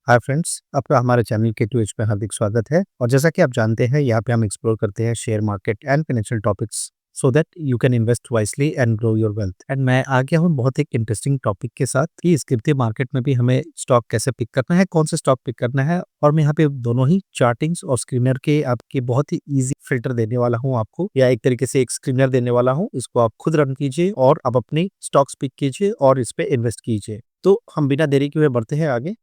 Hi friends, आपका हमारे channel के ट्विच पे हार्दिक स्वागत है। और जैसा कि आप जानते हैं, यहाँ पे हम एक्सप्लोर करते हैं share market and financial topics so that you can invest wisely and grow your wealth. And मैं आ गया हूँ बहुत एक इंटरेस्टिंग टॉपिक के साथ कि इस गिरते मार्केट में भी हमें स्टॉक कैसे पिक करना है, कौन से स्टॉक पिक करना है। और मैं यहाँ पे दोनों ही चार्टिंग्स और स्क्रीनर के आपके बहुत ही इजी फिल्टर देने वाला हूँ आपको, या एक तरीके से एक स्क्रीनर देने वाला हूँ। इसको आप खुद रन कीजिए और आप अपनी स्टॉक्स पिक कीजिए और इस पे इन्वेस्ट कीजिए। तो हम बिना देरी के हुए बढ़ते हैं आगे।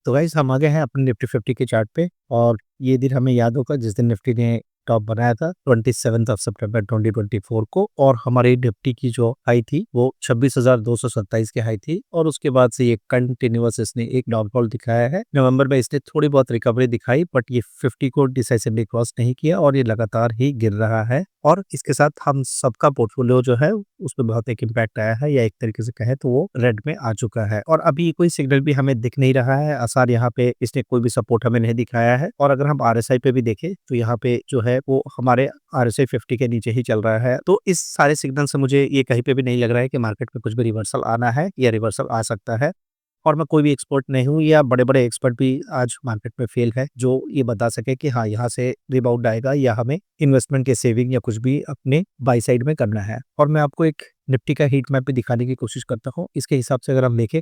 तो गाइस हम आ गए हैं अपने निफ्टी 50 के चार्ट पे। और ये दिन हमें याद होगा जिस दिन निफ्टी ने टॉप बनाया था 27 सितंबर 2024 को। और हमारी निफ्टी की जो हाई थी वो 26,227 की हाई थी। और उसके बाद से ये कंटिन्यूअस इसने एक डाउनफॉल दिखाया है। नवंबर में इसने थोड़ी बहुत रिकवरी दिखाई, बट ये 50 को डिसाइसिवली क्रॉस नहीं किया और ये लगातार ही गिर रहा है। और इसके साथ हम सबका पोर्टफोलियो जो है उसपे बहुत एक इम्पैक्ट आया है, या एक तरीके से कहे तो वो रेड में आ चुका है। और अभी कोई सिग्नल भी हमें दिख नहीं रहा है, आसार यहाँ पे इसने कोई भी सपोर्ट हमें नहीं दिखाया है। और अगर हम आरएसआई पे भी देखें तो यहाँ पे जो है वो हमारे आरएसआई 50 के नीचे ही चल रहा है। तो इस सारे सिग्नल से मुझे ये कहीं पे भी नहीं लग रहा है कि मार्केट में कुछ भी रिवर्सल आना है या रिवर्सल आ सकता है। और मैं कोई भी एक्सपर्ट नहीं हूँ, या बड़े-बड़े एक्सपर्ट भी आज मार्केट में फेल है, जो ये बता सके कि हाँ, यहाँ से रिबाउंड आएगा या हमें इन्वेस्टमेंट या सेविंग या कुछ भी अपने बाय साइड में करना है। और मैं आपको एक निफ्टी का हीट मैप भी दिखाने की कोशिश करता हूँ। इसके हिसाब से अगर हम देखें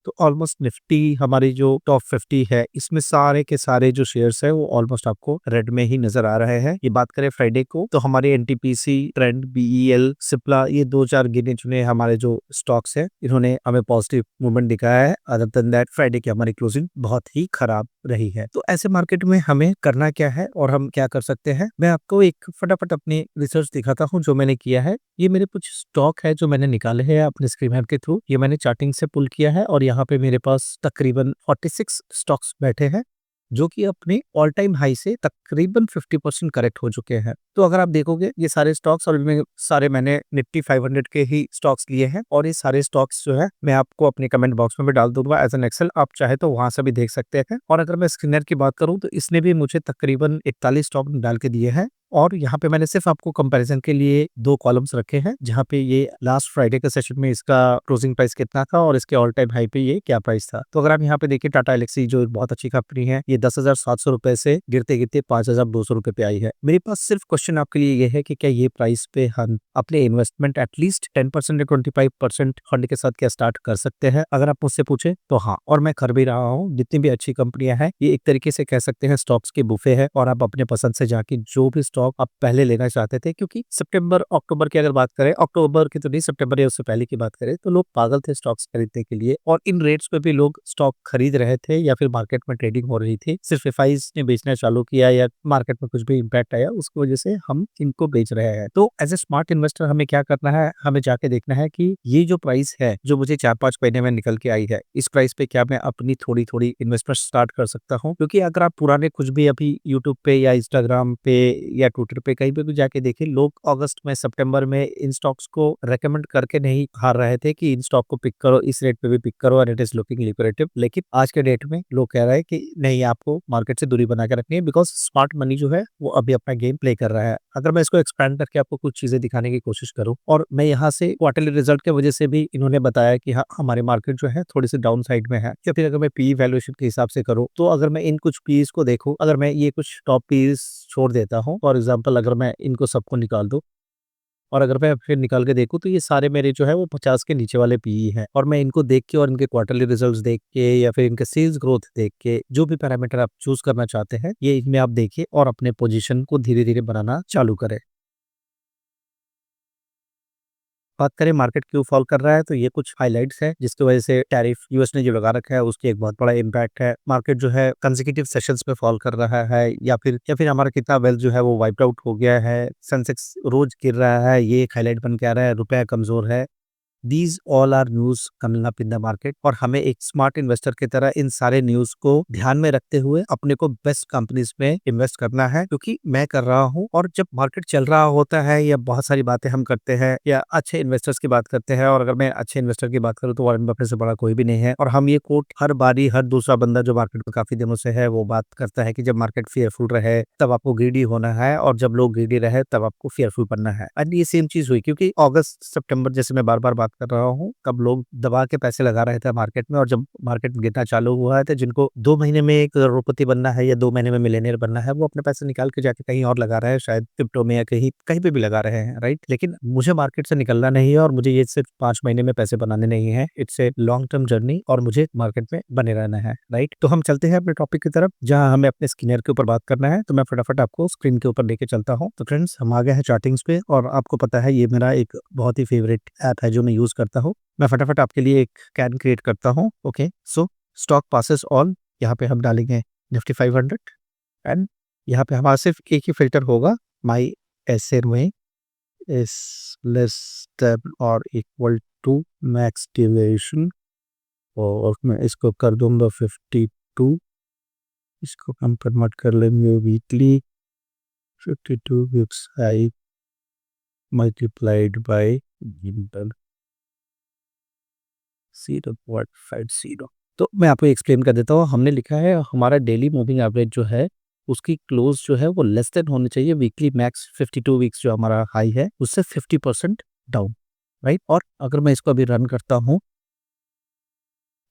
तो ऑलमोस्ट निफ्टी हमारी जो टॉप 50 है, इसमें सारे के सारे जो शेयर्स है वो ऑलमोस्ट आपको रेड में ही नजर आ रहे हैं। ये बात करें फ्राइडे को तो हमारे एनटीपीसी, ट्रेंड, बीईएल, सिप्ला, ये दो चार गिने चुने हमारे जो स्टॉक्स है, इन्होंने हमें पॉजिटिव मूवमेंट दिखाया है। अदर देन दैट फ्राइडे की हमारी क्लोजिंग बहुत ही खराब रही है। तो ऐसे मार्केट में हमें करना क्या है और हम क्या कर सकते हैं, मैं आपको एक फटाफट अपनी रिसर्च दिखाता हूँ जो मैंने किया है। ये मेरे कुछ स्टॉक है जो मैंने निकाले हैं अपने स्क्रीन के थ्रू। ये मैंने चार्टिंग से पुल किया है और यहाँ पे मेरे पास तकरीबन 46 स्टॉक्स बैठे हैं, जो कि अपने ऑल टाइम हाई से तकरीबन 50% करेक्ट हो चुके हैं। तो अगर आप देखोगे ये सारे स्टॉक्स, और इनमें सारे मैंने निफ्टी 500 के ही स्टॉक्स लिए हैं। और ये सारे स्टॉक्स जो है मैं आपको अपने कमेंट बॉक्स में भी डाल दूंगा एज एन एक्सेल, आप चाहे तो वहां से भी देख सकते हैं। और अगर मैं स्क्रीनर की बात करूं तो इसने भी मुझे तकरीबन 41 स्टॉक डाल के दिए हैं। और यहाँ पे मैंने सिर्फ आपको कंपैरिजन के लिए दो कॉलम्स रखे हैं, जहाँ पे ये लास्ट फ्राइडे के सेशन में इसका क्लोजिंग प्राइस कितना था और इसके ऑल टाइम हाई पे ये क्या प्राइस था। तो अगर आप यहाँ पे देखिए, टाटा एलेक्सी जो एक बहुत अच्छी कंपनी है, ये 10,700 रुपए से गिरते गिरते 5,200 रुपए पे आई है। मेरे पास सिर्फ क्वेश्चन आपके लिए ये है कि क्या ये प्राइस पे हम अपने इन्वेस्टमेंट एटलीस्ट 10% या 25% फंड के साथ क्या स्टार्ट कर सकते हैं? अगर आप मुझसे पूछे तो हाँ, और मैं कर भी रहा हूँ। जितनी भी अच्छी कंपनियां हैं, ये एक तरीके से कह सकते हैं स्टॉक्स के बुफे है, और आप अपने पसंद से जाके जो भी स्टॉक आप पहले लेना चाहते थे, क्योंकि सितंबर अक्टूबर की अगर बात करें, अक्टूबर की तो नहीं, सितंबर या उससे पहले की बात करें, तो लोग पागल थे स्टॉक्स खरीदने के लिए। और इन रेट्स पे भी लोग स्टॉक खरीद रहे थे, या फिर मार्केट में ट्रेडिंग हो रही थी। सिर्फ एफआईज ने बेचना चालू किया या मार्केट में कुछ भी इम्पैक्ट आया, उसकी वजह से हम इनको बेच रहे हैं। तो एज ए स्मार्ट इन्वेस्टर हमें क्या करना है, हमें जाके देखना है कि ये जो प्राइस है जो मुझे 4-5 महीने में निकल के आई है, इस प्राइस पे क्या मैं अपनी थोड़ी थोड़ी इन्वेस्टमेंट स्टार्ट कर सकता हूँ। क्योंकि अगर आप पुराने कुछ भी अभी यूट्यूब पे या इंस्टाग्राम पे या ट्विटर पे कहीं पे भी जाके देखें, लोग अगस्त में, सितंबर में इन स्टॉक्स को रेकमेंड करके नहीं हार रहे थे कि इन स्टॉक को पिक करो, इस रेट पे भी पिक करो और इट इज लुकिंग लिक्विडेटिव। लेकिन आज के डेट में लोग कह रहे हैं कि नहीं, आपको मार्केट से दूरी बना के रखनी है, बिकॉज स्मार्ट मनी जो है वो अभी अपना गेम प्ले कर रहा है। अगर मैं इसको एक्सपैंड करके आपको कुछ चीजें दिखाने की कोशिश करूं, और मैं यहाँ से क्वार्टरली रिजल्ट की वजह से भी इन्होंने बताया कि हाँ, हमारी मार्केट जो है थोड़ी सी डाउन साइड में है। या फिर अगर मैं पी वैल्यूएशन के हिसाब से करूँ, तो अगर मैं इन कुछ पीस को देखूं, अगर मैं ये कुछ टॉप पीस छोड़ देता हूँ, फॉर एग्जाम्पल अगर मैं इनको सबको निकाल दूं, और अगर मैं फिर निकाल के देखूँ, तो ये सारे मेरे जो है वो 50 के नीचे वाले पीई हैं। और मैं इनको देख के और इनके क्वार्टरली रिजल्ट्स देख के या फिर इनके सेल्स ग्रोथ देख के, जो भी पैरामीटर आप चूज करना चाहते हैं, ये इनमें आप देखिए और अपने पोजीशन को धीरे धीरे बनाना चालू करें। बात करें मार्केट क्यों फॉल कर रहा है, तो ये कुछ हाइलाइट्स है जिसकी वजह से टैरिफ यूएस ने जो लगा रखा है उसकी एक बहुत बड़ा इम्पैक्ट है। मार्केट जो है कंसेक्यूटिव सेशंस में फॉल कर रहा है, या फिर हमारा कितना वेल्थ जो है वो वाइप आउट हो गया है। सेंसेक्स रोज गिर रहा है, ये एक हाईलाइट बन के आ रहा है। रुपया कमजोर है। These all R news coming up in the market, और हमें एक स्मार्ट इन्वेस्टर की तरह इन सारे न्यूज को ध्यान में रखते हुए अपने को बेस्ट कंपनीज में इन्वेस्ट करना है। क्योंकि मैं कर रहा हूँ, और जब मार्केट चल रहा होता है या बहुत सारी बातें हम करते हैं या अच्छे इन्वेस्टर्स की बात करते हैं, और अगर मैं अच्छे इन्वेस्टर की बात करूँ तो वॉरेन बफेट से बड़ा कोई भी नहीं है। और हम ये कोट हर बारी, हर दूसरा बंदा जो मार्केट में काफी दिनों से है वो बात करता है कि जब मार्केट फेयरफुल रहे तब आपको ग्रीडी होना है, और जब लोग ग्रीडी रहे तब आपको फेयरफुल बनना है। एंड ये सेम चीज हुई, क्योंकि अगस्त सितंबर, जैसे मैं बार बार बात बात कर रहा हूँ, तब लोग दबा के पैसे लगा रहे थे मार्केट में, और जब मार्केट गिरना चालू हुआ है तो जिनको 2 महीने में 1 करोड़पति बनना है या 2 महीने में मिलियनेयर बनना है, वो अपने पैसे निकाल के जाके कहीं और लगा रहे हैं, शायद क्रिप्टो में या कहीं कहीं पे भी लगा रहे हैं, राइट? लेकिन मुझे मार्केट से निकलना नहीं है, और मुझे ये सिर्फ 5 महीने में पैसे बनाने नहीं है। It's a long term journey, और मुझे मार्केट में बने रहना है, राइट? तो हम चलते हैं अपने टॉपिक की तरफ, जहाँ हमें अपने स्किनर के ऊपर बात करना है। तो मैं फटाफट आपको स्क्रीन के ऊपर लेके चलता हूँ। तो फ्रेंड्स, हम आ गए हैं चार्टिंग्स पे, और आपको पता है ये मेरा एक बहुत ही फेवरेट ऐप है जो मैं यूज करता हूँ। मैं फटाफट आपके लिए एक कैन क्रिएट करता हूँ। ओके, सो स्टॉक पासेस ऑल, यहाँ पे हम डालेंगे निफ्टी 500, एंड यहाँ पे हमारा सिर्फ एक ही फिल्टर होगा, माई एसए में इज लेस देन और इक्वल टू मैक्स ड्यूरेशन, और मैं इसको कर दूंगा 52। इसको हम कन्वर्ट कर लेंगे weekly, 52 weeks high multiplied by 0.50। तो मैं आपको एक्सप्लेन कर देता हूँ। हमने लिखा है हमारा डेली मूविंग एवरेज जो है, उसकी क्लोज जो है वो लेस देन होनी चाहिए वीकली मैक्स 52 वीक्स जो हमारा हाई है उससे 50% डाउन, राइट? और अगर मैं इसको अभी रन करता हूँ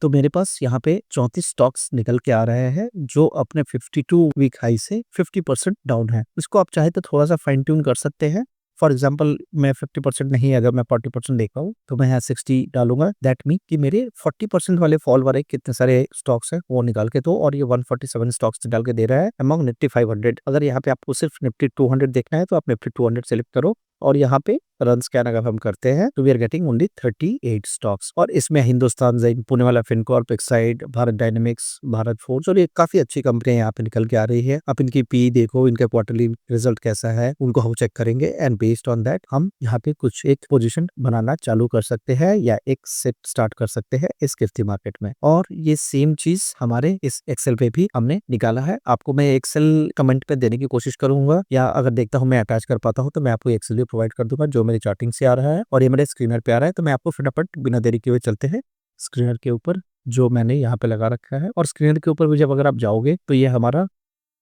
तो मेरे पास यहाँ पे 34 स्टॉक्स निकल के आ रहे हैं जो अपने 52 वीक हाई से 50% डाउन है। इसको आप चाहे तो थोड़ा सा फाइन ट्यून कर सकते हैं। फॉर एग्जाम्पल, मैं 50% नहीं, अगर मैं 40% देख रहा हूँ तो मैं यहाँ 60 डालूंगा। दैट मीन कि मेरे 40% वाले फॉल वाले कितने सारे स्टॉक्स हैं वो निकाल के दो, और ये 147 स्टॉक्स डाल के दे रहा है अमंग निफ्टी 500। अगर यहाँ पे आपको सिर्फ निफ्टी 200 देखना है तो आप निफ्टी 200 सेलेक्ट करो, और यहाँ पे रन स्कैन अगर हम करते हैं तो we are getting only 38 stocks. और इसमें हिंदुस्तान जिंक, पुणे वाला Fincorp, Exide, Bharat Dynamics, Bharat Forge, और ये काफी अच्छी कंपनियां यहाँ पे निकल के आ रही है। आप इनकी पी देखो, इनके क्वार्टरली रिजल्ट कैसा है, उनको हम चेक करेंगे, एंड बेस्ड ऑन दैट हम यहाँ पे कुछ एक पोजीशन बनाना चालू कर सकते हैं या एक सेट स्टार्ट कर सकते हैं इस गिरती मार्केट में। और ये सेम चीज हमारे इस एक्सेल पे भी हमने निकाला है। आपको मैं एक्सेल कमेंट पे देने की कोशिश करूंगा, या अगर देखता हूँ मैं अटैच कर पाता हूँ तो मैं आपको एक्सेल भी प्रोवाइड कर दूंगा जो मेरी चार्टिंग से आ रहा है, और ये मेरे स्क्रीनर पे आ रहा है। तो मैं आपको फटाफट बिना देरी के हुए चलते हैं स्क्रीनर के ऊपर जो मैंने यहाँ पे लगा रखा है। और स्क्रीनर के ऊपर भी जब अगर आप जाओगे तो ये हमारा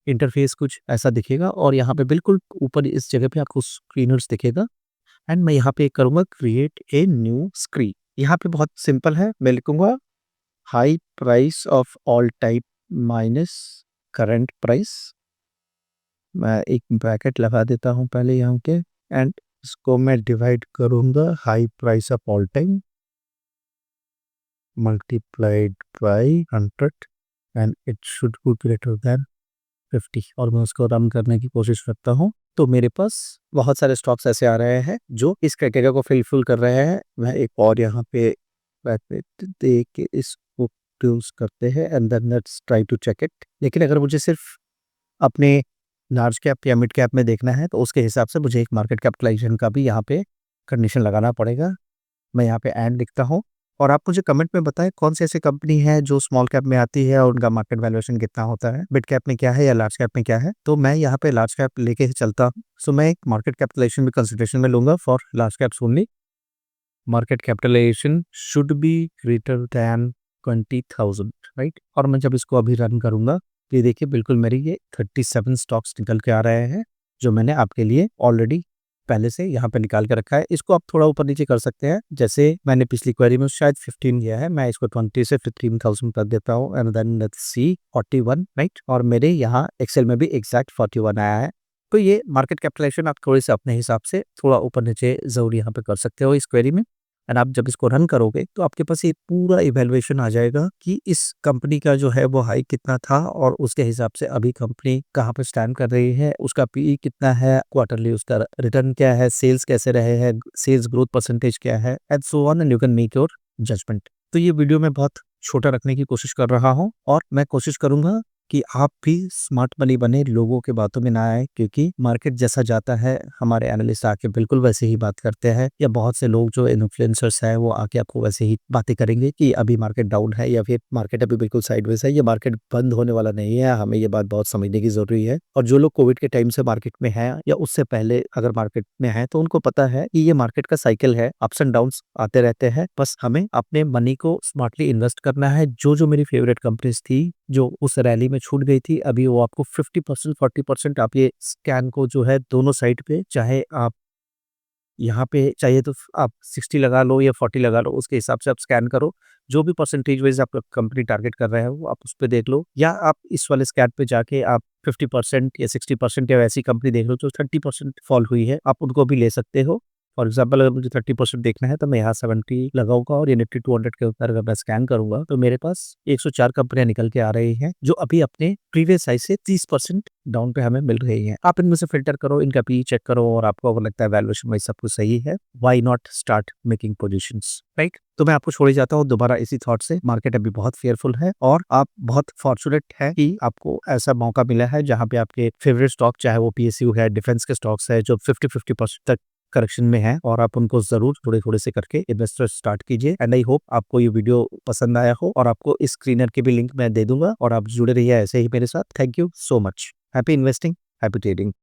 इंटरफेस कुछ ऐसा दिखेगा, और यहाँ पे बिल्कुल ऊपर इस जगह पे आपको स्क्रीनर्स दिखेगा, एंड मैं यहाँ पे करूंगा क्रिएट ए न्यू स्क्रीन। यहाँ पे बहुत सिंपल है, मैं लिखूंगा high price of all type minus current price. मैं एक ब्रैकेट लगा देता हूँ पहले यहाँ के, एंड इसको मैं डिवाइड करूंगा high price of all time multiplied by 100, and it should be greater than 50। और मैं उसको रन करने की कोशिश करता हूँ तो मेरे पास बहुत सारे स्टॉक्स ऐसे आ रहे हैं जो इस क्राइटेरिया को फिलफिल कर रहे हैं। मैं एक और यहाँ पे ब्रैकेट दे के इसको क्लोज करते हैं, and then let's try to check it. लेकिन अगर मुझे सिर्फ अपने लार्ज कैप या मिड कैप में देखना है तो उसके हिसाब से मुझे एक मार्केट कैपिटलाइजेशन का भी यहाँ पे कंडीशन लगाना पड़ेगा। मैं यहाँ पे एंड लिखता हूँ, और आप मुझे कमेंट में बताएं कौन सी ऐसी कंपनी है जो स्मॉल कैप में आती है और उनका मार्केट वैल्यूएशन कितना होता है, मिड कैप में क्या है या लार्ज कैप में क्या है। तो मैं यहाँ पे लार्ज कैप लेके ही चलता हूँ। सो मैं एक मार्केट कैपिटलाइजेशन भी कंसिडरेशन में लूंगा for large caps only. Market capitalization should be greater than 20,000, right? और मैं जब इसको अभी रन करूंगा तो ये देखिए बिल्कुल मेरी ये 37 स्टॉक्स निकल के आ रहे हैं जो मैंने आपके लिए ऑलरेडी पहले से यहाँ पे निकाल के रखा है। इसको आप थोड़ा ऊपर नीचे कर सकते हैं, जैसे मैंने पिछली क्वेरी में शायद 15 लिया है, मैं इसको 20 से 15,000 कर देता हूँ, and then let's see 41, right? और मेरे यहाँ एक्सेल में भी एग्जैक्ट 41 आया है। तो ये मार्केट कैपिटलाइजेशन आप थोड़ी से अपने हिसाब से थोड़ा ऊपर नीचे जरूर यहाँ पे कर सकते हो इस क्वेरी में। एंड आप जब इसको रन करोगे तो आपके पास ये पूरा इवैल्यूएशन आ जाएगा कि इस कंपनी का जो है वो हाई कितना था, और उसके हिसाब से अभी कंपनी कहाँ पे स्टैंड कर रही है, उसका पीई कितना है, क्वार्टरली उसका रिटर्न क्या है, सेल्स कैसे रहे हैं, सेल्स ग्रोथ परसेंटेज क्या है, and so on, and you can make your judgment. तो ये वीडियो मैं बहुत छोटा रखने की कोशिश कर रहा हूँ, और मैं कोशिश करूंगा कि आप भी स्मार्ट मनी बने, लोगों के बातों में ना आए, क्योंकि मार्केट जैसा जाता है हमारे एनालिस्ट आके बिल्कुल वैसे ही बात करते हैं, या बहुत से लोग जो इन्फ्लुएंसर्स हैं वो आके आपको वैसे ही बातें करेंगे कि अभी मार्केट डाउन है या फिर मार्केट अभी बिल्कुल साइडवेज है। ये मार्केट बंद होने वाला नहीं है, हमें ये बात बहुत समझने की जरूरी है। और जो लोग कोविड के टाइम से मार्केट में है या उससे पहले अगर मार्केट में है तो उनको पता है कि ये मार्केट का साइकिल है, अप्स एंड डाउन आते रहते हैं। बस हमें अपने मनी को स्मार्टली इन्वेस्ट करना है। जो मेरी फेवरेट कंपनीज थी जो उस रैली में छूट गई थी, अभी वो आपको 50% 40% आप ये स्कैन को जो है दोनों साइड पे, चाहे आप यहाँ पे चाहे तो आप 60 लगा लो या 40 लगा लो, उसके हिसाब से आप स्कैन करो। जो भी परसेंटेज वाइज़ आपका कंपनी टारगेट कर रहा है वो आप उस पे देख लो, या आप इस वाले स्कैन पे जाके आप 50% या 60% या वैसी कंपनी देख लो जो 30% फॉल हुई है, आप उनको भी ले सकते हो। फॉर एग्ज़ाम्पल अगर मुझे 30% देखना है तो मैं यहाँ 70 लगाऊँगा और ये निफ्टी 200 के ऊपर अगर मैं स्कैन करूँगा तो मेरे पास 104 कंपनियाँ निकल के आ रही हैं, जो अभी अपने प्रीवियस हाई से 30% डाउन पे हमें मिल रही हैं। आप इनमें से फ़िल्टर करो, इनका पीई चेक करो और आपको अगर लगता है वैल्यूएशन वाइज़ सब कुछ सही है, why not start making positions, right? तो मैं आपको छोड़ ही जाता हूँ दोबारा इसी थॉट से। मार्केट अभी बहुत फेयरफुल है और आप बहुत फॉर्च्यूनेट हैं कि आपको ऐसा मौका मिला है जहाँ पे आपके फेवरेट स्टॉक, चाहे वो पीएसयू है, डिफेंस के स्टॉक्स है, जो 50-50% तक करेक्शन में है, और आप उनको ज़रूर थोड़े-थोड़े से करके इन्वेस्टर स्टार्ट कीजिए। एंड आई होप आपको ये वीडियो पसंद आया हो, और आपको इस स्क्रीनर की भी लिंक मैं दे दूँगा और आप जुड़े रहिए ऐसे ही मेरे साथ। Thank you so much. Happy investing, happy trading.